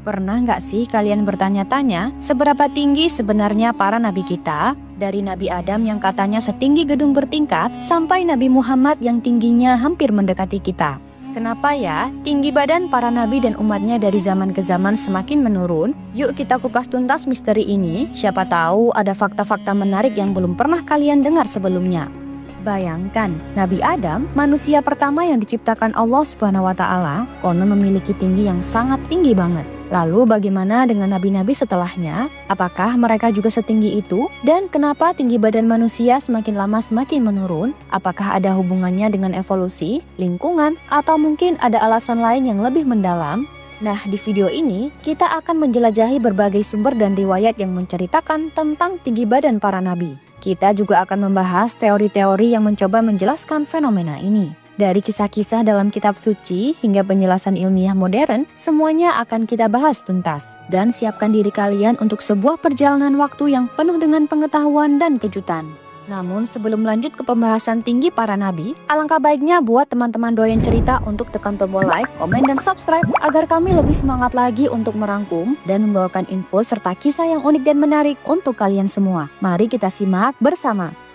Pernah nggak sih kalian bertanya-tanya seberapa tinggi sebenarnya para nabi kita? Dari Nabi Adam yang katanya setinggi gedung bertingkat sampai Nabi Muhammad yang tingginya hampir mendekati kita. Kenapa ya tinggi badan para nabi dan umatnya dari zaman ke zaman semakin menurun? Yuk kita kupas tuntas misteri ini, siapa tahu ada fakta-fakta menarik yang belum pernah kalian dengar sebelumnya. Bayangkan, Nabi Adam, manusia pertama yang diciptakan Allah Subhanahu wa Ta'ala, konon memiliki tinggi yang sangat tinggi banget. Lalu bagaimana dengan nabi-nabi setelahnya? Apakah mereka juga setinggi itu? Dan kenapa tinggi badan manusia semakin lama semakin menurun? Apakah ada hubungannya dengan evolusi, lingkungan, atau mungkin ada alasan lain yang lebih mendalam? Nah, di video ini kita akan menjelajahi berbagai sumber dan riwayat yang menceritakan tentang tinggi badan para nabi. Kita juga akan membahas teori-teori yang mencoba menjelaskan fenomena ini. Dari kisah-kisah dalam kitab suci hingga penjelasan ilmiah modern, semuanya akan kita bahas tuntas. Dan siapkan diri kalian untuk sebuah perjalanan waktu yang penuh dengan pengetahuan dan kejutan. Namun sebelum lanjut ke pembahasan tinggi para nabi, alangkah baiknya buat teman-teman doyan cerita untuk tekan tombol like, komen, dan subscribe agar kami lebih semangat lagi untuk merangkum dan membawakan info serta kisah yang unik dan menarik untuk kalian semua. Mari kita simak bersama.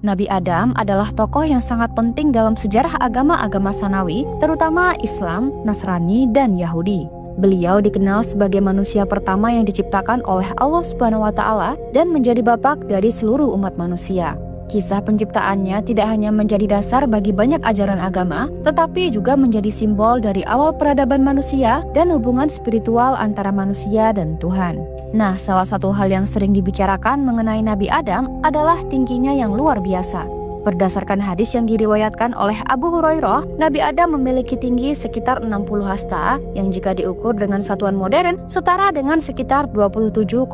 Nabi Adam adalah tokoh yang sangat penting dalam sejarah agama-agama Samawi, terutama Islam, Nasrani, dan Yahudi. Beliau dikenal sebagai manusia pertama yang diciptakan oleh Allah Subhanahu wa Ta'ala dan menjadi bapak dari seluruh umat manusia. Kisah penciptaannya tidak hanya menjadi dasar bagi banyak ajaran agama, tetapi juga menjadi simbol dari awal peradaban manusia dan hubungan spiritual antara manusia dan Tuhan. Nah, salah satu hal yang sering dibicarakan mengenai Nabi Adam adalah tingginya yang luar biasa. Berdasarkan hadis yang diriwayatkan oleh Abu Hurairah, Nabi Adam memiliki tinggi sekitar 60 hasta yang jika diukur dengan satuan modern setara dengan sekitar 27,5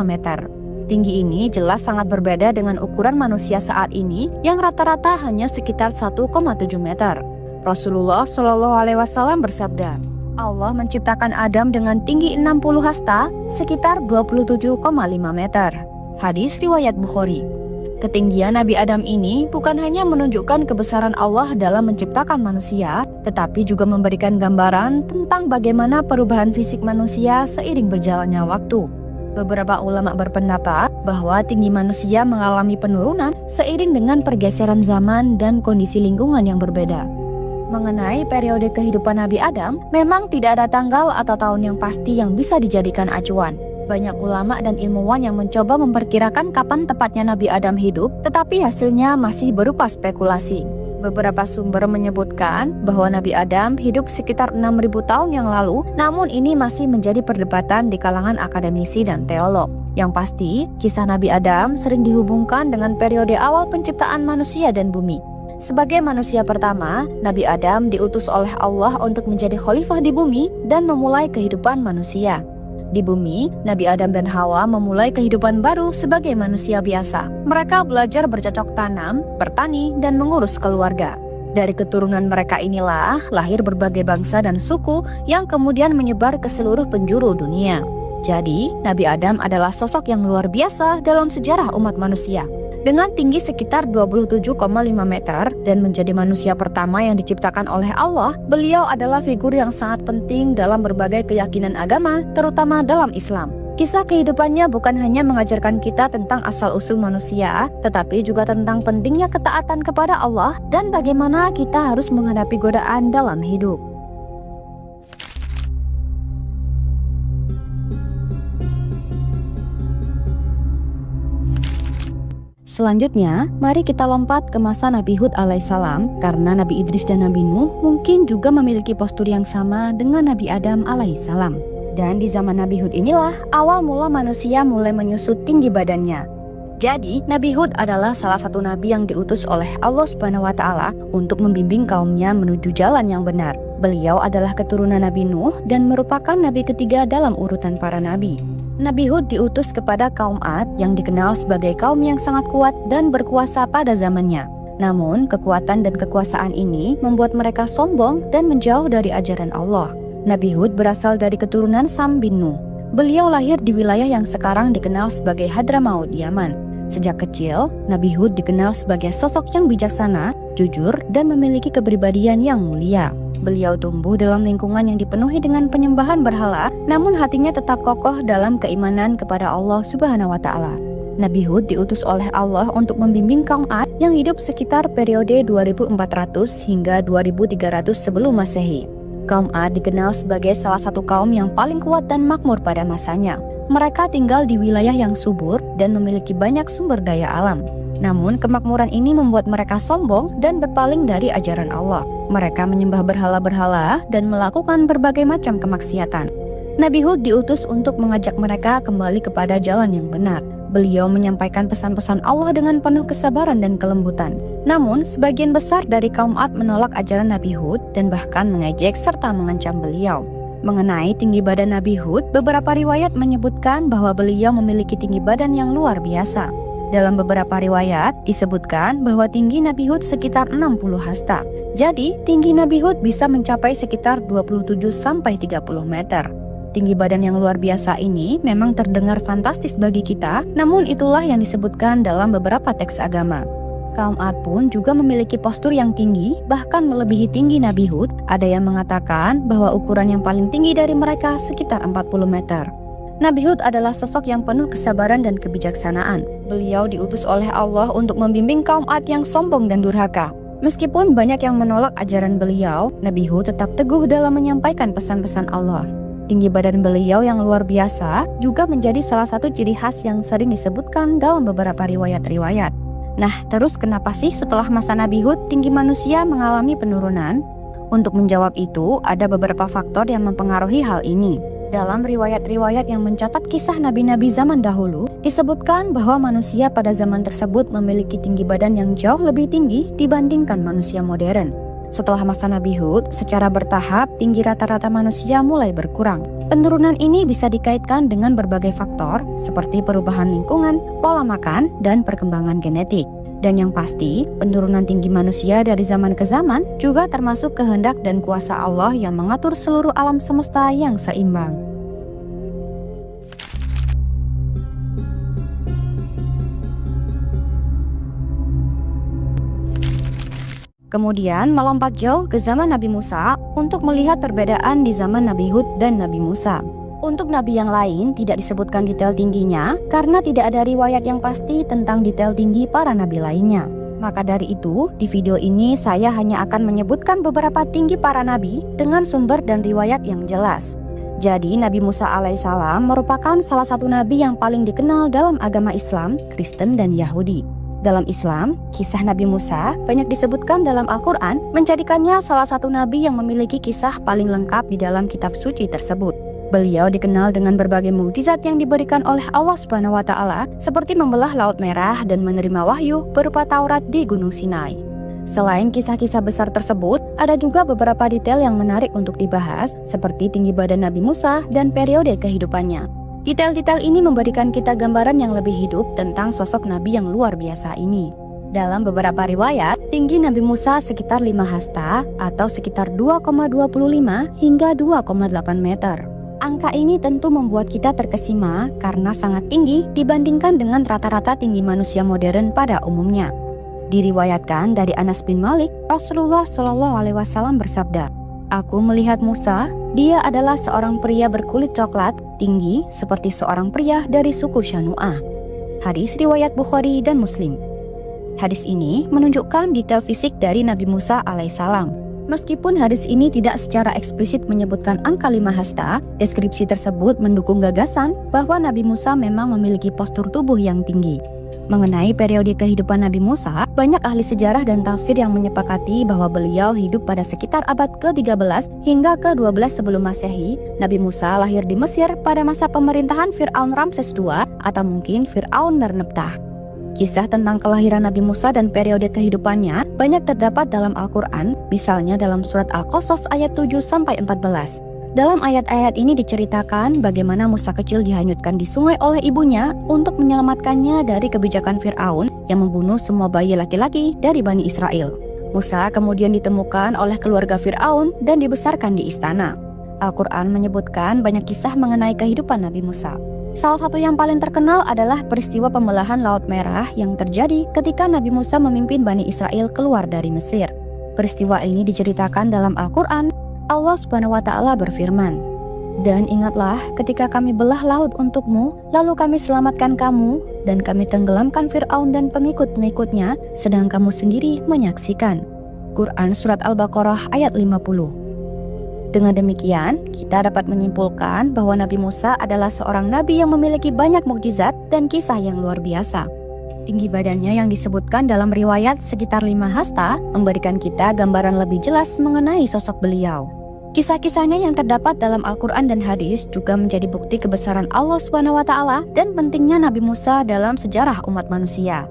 meter. Tinggi ini jelas sangat berbeda dengan ukuran manusia saat ini yang rata-rata hanya sekitar 1,7 meter. Rasulullah Shallallahu Alaihi Wasallam bersabda, Allah menciptakan Adam dengan tinggi 60 hasta sekitar 27,5 meter. Hadis riwayat Bukhari. Ketinggian Nabi Adam ini bukan hanya menunjukkan kebesaran Allah dalam menciptakan manusia, tetapi juga memberikan gambaran tentang bagaimana perubahan fisik manusia seiring berjalannya waktu. Beberapa ulama berpendapat bahwa tinggi manusia mengalami penurunan seiring dengan pergeseran zaman dan kondisi lingkungan yang berbeda. Mengenai periode kehidupan Nabi Adam, memang tidak ada tanggal atau tahun yang pasti yang bisa dijadikan acuan. Banyak ulama dan ilmuwan yang mencoba memperkirakan kapan tepatnya Nabi Adam hidup, tetapi hasilnya masih berupa spekulasi. Beberapa sumber menyebutkan bahwa Nabi Adam hidup sekitar 6.000 tahun yang lalu, namun ini masih menjadi perdebatan di kalangan akademisi dan teolog. Yang pasti, kisah Nabi Adam sering dihubungkan dengan periode awal penciptaan manusia dan bumi. Sebagai manusia pertama, Nabi Adam diutus oleh Allah untuk menjadi khalifah di bumi dan memulai kehidupan manusia. Di bumi, Nabi Adam dan Hawa memulai kehidupan baru sebagai manusia biasa. Mereka belajar bercocok tanam, bertani, dan mengurus keluarga. Dari keturunan mereka inilah lahir berbagai bangsa dan suku yang kemudian menyebar ke seluruh penjuru dunia. Jadi, Nabi Adam adalah sosok yang luar biasa dalam sejarah umat manusia. Dengan tinggi sekitar 27,5 meter dan menjadi manusia pertama yang diciptakan oleh Allah, beliau adalah figur yang sangat penting dalam berbagai keyakinan agama, terutama dalam Islam. Kisah kehidupannya bukan hanya mengajarkan kita tentang asal-usul manusia, tetapi juga tentang pentingnya ketaatan kepada Allah dan bagaimana kita harus menghadapi godaan dalam hidup. Selanjutnya, mari kita lompat ke masa Nabi Hud alaihissalam, karena Nabi Idris dan Nabi Nuh mungkin juga memiliki postur yang sama dengan Nabi Adam alaihissalam. Dan di zaman Nabi Hud inilah awal mula manusia mulai menyusut tinggi badannya. Jadi, Nabi Hud adalah salah satu nabi yang diutus oleh Allah Subhanahu wa Ta'ala untuk membimbing kaumnya menuju jalan yang benar. Beliau adalah keturunan Nabi Nuh dan merupakan nabi ketiga dalam urutan para nabi. Nabi Hud diutus kepada kaum Ad yang dikenal sebagai kaum yang sangat kuat dan berkuasa pada zamannya. Namun, kekuatan dan kekuasaan ini membuat mereka sombong dan menjauh dari ajaran Allah. Nabi Hud berasal dari keturunan Sam bin Nuh. Beliau lahir di wilayah yang sekarang dikenal sebagai Hadramaut, Yaman. Sejak kecil, Nabi Hud dikenal sebagai sosok yang bijaksana, jujur, dan memiliki kepribadian yang mulia. Beliau tumbuh dalam lingkungan yang dipenuhi dengan penyembahan berhala, namun hatinya tetap kokoh dalam keimanan kepada Allah Subhanahu wa Ta'ala. Nabi Hud diutus oleh Allah untuk membimbing kaum Ad yang hidup sekitar periode 2400 hingga 2300 sebelum Masehi. Kaum Ad dikenal sebagai salah satu kaum yang paling kuat dan makmur pada masanya. Mereka tinggal di wilayah yang subur dan memiliki banyak sumber daya alam. Namun kemakmuran ini membuat mereka sombong dan berpaling dari ajaran Allah. Mereka menyembah berhala-berhala dan melakukan berbagai macam kemaksiatan. Nabi Hud diutus untuk mengajak mereka kembali kepada jalan yang benar. Beliau menyampaikan pesan-pesan Allah dengan penuh kesabaran dan kelembutan. Namun, sebagian besar dari kaum Ad menolak ajaran Nabi Hud dan bahkan mengejek serta mengancam beliau. Mengenai tinggi badan Nabi Hud, beberapa riwayat menyebutkan bahwa beliau memiliki tinggi badan yang luar biasa. Dalam beberapa riwayat disebutkan bahwa tinggi Nabi Hud sekitar 60 hasta. Jadi, tinggi Nabi Hud bisa mencapai sekitar 27-30 meter. Tinggi badan yang luar biasa ini memang terdengar fantastis bagi kita, namun itulah yang disebutkan dalam beberapa teks agama. Kaum Ad pun juga memiliki postur yang tinggi, bahkan melebihi tinggi Nabi Hud. Ada yang mengatakan bahwa ukuran yang paling tinggi dari mereka sekitar 40 meter. Nabi Hud adalah sosok yang penuh kesabaran dan kebijaksanaan. Beliau diutus oleh Allah untuk membimbing kaum Ad yang sombong dan durhaka. Meskipun banyak yang menolak ajaran beliau, Nabi Hud tetap teguh dalam menyampaikan pesan-pesan Allah. Tinggi badan beliau yang luar biasa juga menjadi salah satu ciri khas yang sering disebutkan dalam beberapa riwayat-riwayat. Nah, terus kenapa sih setelah masa Nabi Hud tinggi manusia mengalami penurunan? Untuk menjawab itu, ada beberapa faktor yang mempengaruhi hal ini. Dalam riwayat-riwayat yang mencatat kisah nabi-nabi zaman dahulu, disebutkan bahwa manusia pada zaman tersebut memiliki tinggi badan yang jauh lebih tinggi dibandingkan manusia modern. Setelah masa Nabi Hud, secara bertahap tinggi rata-rata manusia mulai berkurang. Penurunan ini bisa dikaitkan dengan berbagai faktor seperti perubahan lingkungan, pola makan, dan perkembangan genetik. Dan yang pasti, penurunan tinggi manusia dari zaman ke zaman juga termasuk kehendak dan kuasa Allah yang mengatur seluruh alam semesta yang seimbang. Kemudian melompat jauh ke zaman Nabi Musa untuk melihat perbedaan di zaman Nabi Hud dan Nabi Musa. Untuk nabi yang lain tidak disebutkan detail tingginya karena tidak ada riwayat yang pasti tentang detail tinggi para nabi lainnya. Maka dari itu, di video ini saya hanya akan menyebutkan beberapa tinggi para nabi dengan sumber dan riwayat yang jelas. Jadi Nabi Musa alaihissalam merupakan salah satu nabi yang paling dikenal dalam agama Islam, Kristen, dan Yahudi. Dalam Islam, kisah Nabi Musa banyak disebutkan dalam Al-Quran, menjadikannya salah satu nabi yang memiliki kisah paling lengkap di dalam kitab suci tersebut. Beliau dikenal dengan berbagai mukjizat yang diberikan oleh Allah Subhanahu wa Ta'ala, seperti membelah Laut Merah dan menerima wahyu berupa Taurat di Gunung Sinai. Selain kisah-kisah besar tersebut, ada juga beberapa detail yang menarik untuk dibahas, seperti tinggi badan Nabi Musa dan periode kehidupannya. Detail-detail ini memberikan kita gambaran yang lebih hidup tentang sosok Nabi yang luar biasa ini. Dalam beberapa riwayat, tinggi Nabi Musa sekitar 5 hasta atau sekitar 2,25 hingga 2,8 meter. Angka ini tentu membuat kita terkesima karena sangat tinggi dibandingkan dengan rata-rata tinggi manusia modern pada umumnya. Diriwayatkan dari Anas bin Malik, Rasulullah SAW bersabda, "Aku melihat Musa, dia adalah seorang pria berkulit coklat, tinggi seperti seorang pria dari suku Syanu'ah." Hadis riwayat Bukhari dan Muslim. Hadis ini menunjukkan detail fisik dari Nabi Musa alaihissalam. Meskipun hadis ini tidak secara eksplisit menyebutkan angka 5 hasta, deskripsi tersebut mendukung gagasan bahwa Nabi Musa memang memiliki postur tubuh yang tinggi. Mengenai periode kehidupan Nabi Musa, banyak ahli sejarah dan tafsir yang menyepakati bahwa beliau hidup pada sekitar abad ke-13 hingga ke-12 sebelum Masehi. Nabi Musa lahir di Mesir pada masa pemerintahan Fir'aun Ramses II atau mungkin Fir'aun Merneptah. Kisah tentang kelahiran Nabi Musa dan periode kehidupannya banyak terdapat dalam Al-Quran, misalnya dalam surat Al-Qasas ayat 7-14. Dalam ayat-ayat ini diceritakan bagaimana Musa kecil dihanyutkan di sungai oleh ibunya untuk menyelamatkannya dari kebijakan Fir'aun yang membunuh semua bayi laki-laki dari Bani Israel. Musa kemudian ditemukan oleh keluarga Fir'aun dan dibesarkan di istana. Al-Quran menyebutkan banyak kisah mengenai kehidupan Nabi Musa. Salah satu yang paling terkenal adalah peristiwa pembelahan Laut Merah yang terjadi ketika Nabi Musa memimpin Bani Israel keluar dari Mesir. Peristiwa ini diceritakan dalam Al-Quran. Allah Subhanahu wa Ta'ala berfirman, "Dan ingatlah ketika kami belah laut untukmu, lalu kami selamatkan kamu, dan kami tenggelamkan Fir'aun dan pengikut-pengikutnya, sedang kamu sendiri menyaksikan." Quran Surat Al-Baqarah ayat 50. Dengan demikian, kita dapat menyimpulkan bahwa Nabi Musa adalah seorang nabi yang memiliki banyak mukjizat dan kisah yang luar biasa. Tinggi badannya yang disebutkan dalam riwayat sekitar 5 hasta memberikan kita gambaran lebih jelas mengenai sosok beliau. Kisah-kisahnya yang terdapat dalam Al-Quran dan hadis juga menjadi bukti kebesaran Allah SWT dan pentingnya Nabi Musa dalam sejarah umat manusia.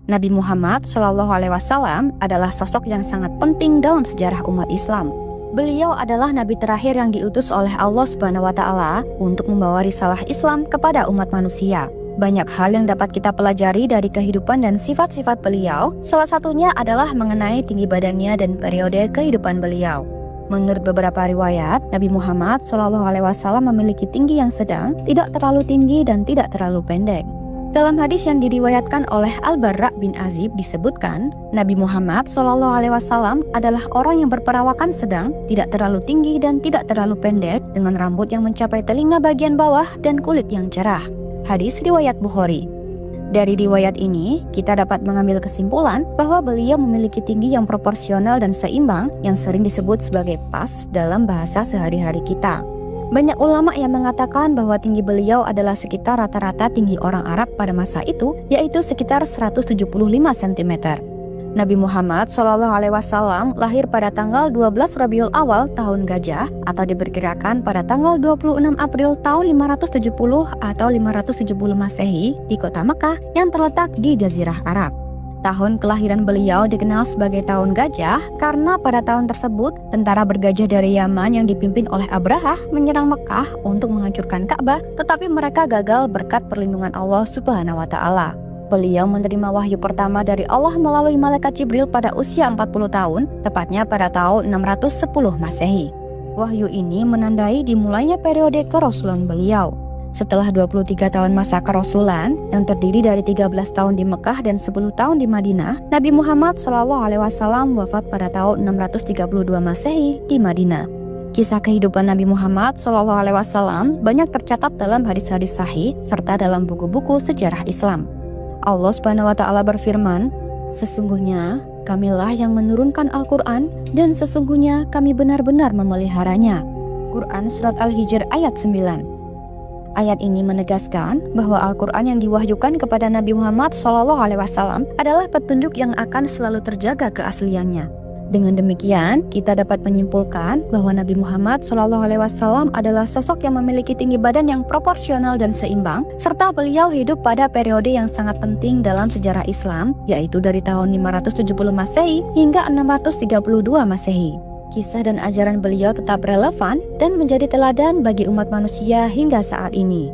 Nabi Muhammad SAW adalah sosok yang sangat penting dalam sejarah umat Islam. Beliau adalah nabi terakhir yang diutus oleh Allah Subhanahu wa Ta'ala untuk membawa risalah Islam kepada umat manusia. Banyak hal yang dapat kita pelajari dari kehidupan dan sifat-sifat beliau. Salah satunya adalah mengenai tinggi badannya dan periode kehidupan beliau. Menurut beberapa riwayat, Nabi Muhammad SAW memiliki tinggi yang sedang, tidak terlalu tinggi dan tidak terlalu pendek. Dalam hadis yang diriwayatkan oleh Al-Barra bin Azib disebutkan, Nabi Muhammad SAW adalah orang yang berperawakan sedang, tidak terlalu tinggi dan tidak terlalu pendek, dengan rambut yang mencapai telinga bagian bawah dan kulit yang cerah. Hadis riwayat Bukhari. Dari riwayat ini, kita dapat mengambil kesimpulan bahwa beliau memiliki tinggi yang proporsional dan seimbang yang sering disebut sebagai pas dalam bahasa sehari-hari kita. Banyak ulama yang mengatakan bahwa tinggi beliau adalah sekitar rata-rata tinggi orang Arab pada masa itu, yaitu sekitar 175 cm. Nabi Muhammad SAW lahir pada tanggal 12 Rabiul Awal tahun Gajah atau diperkirakan pada tanggal 26 April tahun 570 atau 570 Masehi di kota Mekah yang terletak di Jazirah Arab. Tahun kelahiran beliau dikenal sebagai tahun gajah karena pada tahun tersebut tentara bergajah dari Yaman yang dipimpin oleh Abrahah menyerang Mekah untuk menghancurkan Ka'bah, tetapi mereka gagal berkat perlindungan Allah Subhanahu wa Ta'ala. Beliau menerima wahyu pertama dari Allah melalui malaikat Jibril pada usia 40 tahun, tepatnya pada tahun 610 Masehi. Wahyu ini menandai dimulainya periode kerasulan beliau. Setelah 23 tahun masa kerasulan yang terdiri dari 13 tahun di Mekah dan 10 tahun di Madinah, Nabi Muhammad SAW wafat pada tahun 632 Masehi di Madinah. Kisah kehidupan Nabi Muhammad SAW banyak tercatat dalam hadis-hadis sahih serta dalam buku-buku sejarah Islam. Allah Subhanahu wa Ta'ala berfirman, "Sesungguhnya kamilah yang menurunkan Al-Quran dan sesungguhnya kami benar-benar memeliharanya." Quran Surat Al-Hijr ayat 9. Ayat ini menegaskan bahwa Al-Quran yang diwahyukan kepada Nabi Muhammad SAW adalah petunjuk yang akan selalu terjaga keasliannya. Dengan demikian, kita dapat menyimpulkan bahwa Nabi Muhammad SAW adalah sosok yang memiliki tinggi badan yang proporsional dan seimbang, serta beliau hidup pada periode yang sangat penting dalam sejarah Islam, yaitu dari tahun 570 Masehi hingga 632 Masehi. Kisah dan ajaran beliau tetap relevan dan menjadi teladan bagi umat manusia hingga saat ini.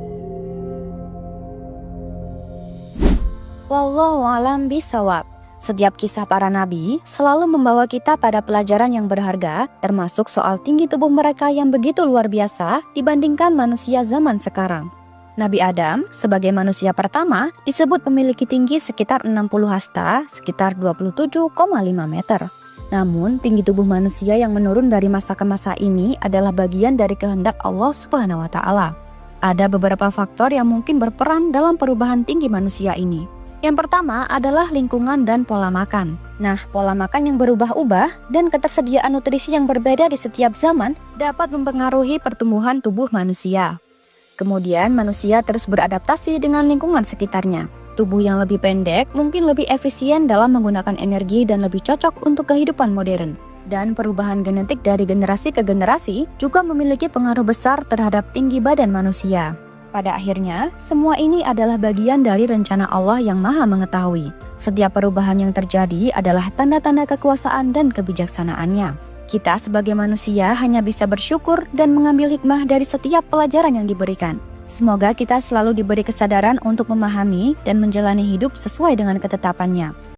Wallahu a'lam bishawab. Setiap kisah para nabi selalu membawa kita pada pelajaran yang berharga, termasuk soal tinggi tubuh mereka yang begitu luar biasa dibandingkan manusia zaman sekarang. Nabi Adam sebagai manusia pertama disebut memiliki tinggi sekitar 60 hasta, sekitar 27,5 meter. Namun, tinggi tubuh manusia yang menurun dari masa ke masa ini adalah bagian dari kehendak Allah Subhanahu wa Ta'ala. Ada beberapa faktor yang mungkin berperan dalam perubahan tinggi manusia ini. Yang pertama adalah lingkungan dan pola makan. Nah, pola makan yang berubah-ubah dan ketersediaan nutrisi yang berbeda di setiap zaman dapat mempengaruhi pertumbuhan tubuh manusia. Kemudian, manusia terus beradaptasi dengan lingkungan sekitarnya. Tubuh yang lebih pendek mungkin lebih efisien dalam menggunakan energi dan lebih cocok untuk kehidupan modern. Dan perubahan genetik dari generasi ke generasi juga memiliki pengaruh besar terhadap tinggi badan manusia. Pada akhirnya, semua ini adalah bagian dari rencana Allah yang Maha Mengetahui. Setiap perubahan yang terjadi adalah tanda-tanda kekuasaan dan kebijaksanaannya. Kita sebagai manusia hanya bisa bersyukur dan mengambil hikmah dari setiap pelajaran yang diberikan. Semoga kita selalu diberi kesadaran untuk memahami dan menjalani hidup sesuai dengan ketetapannya.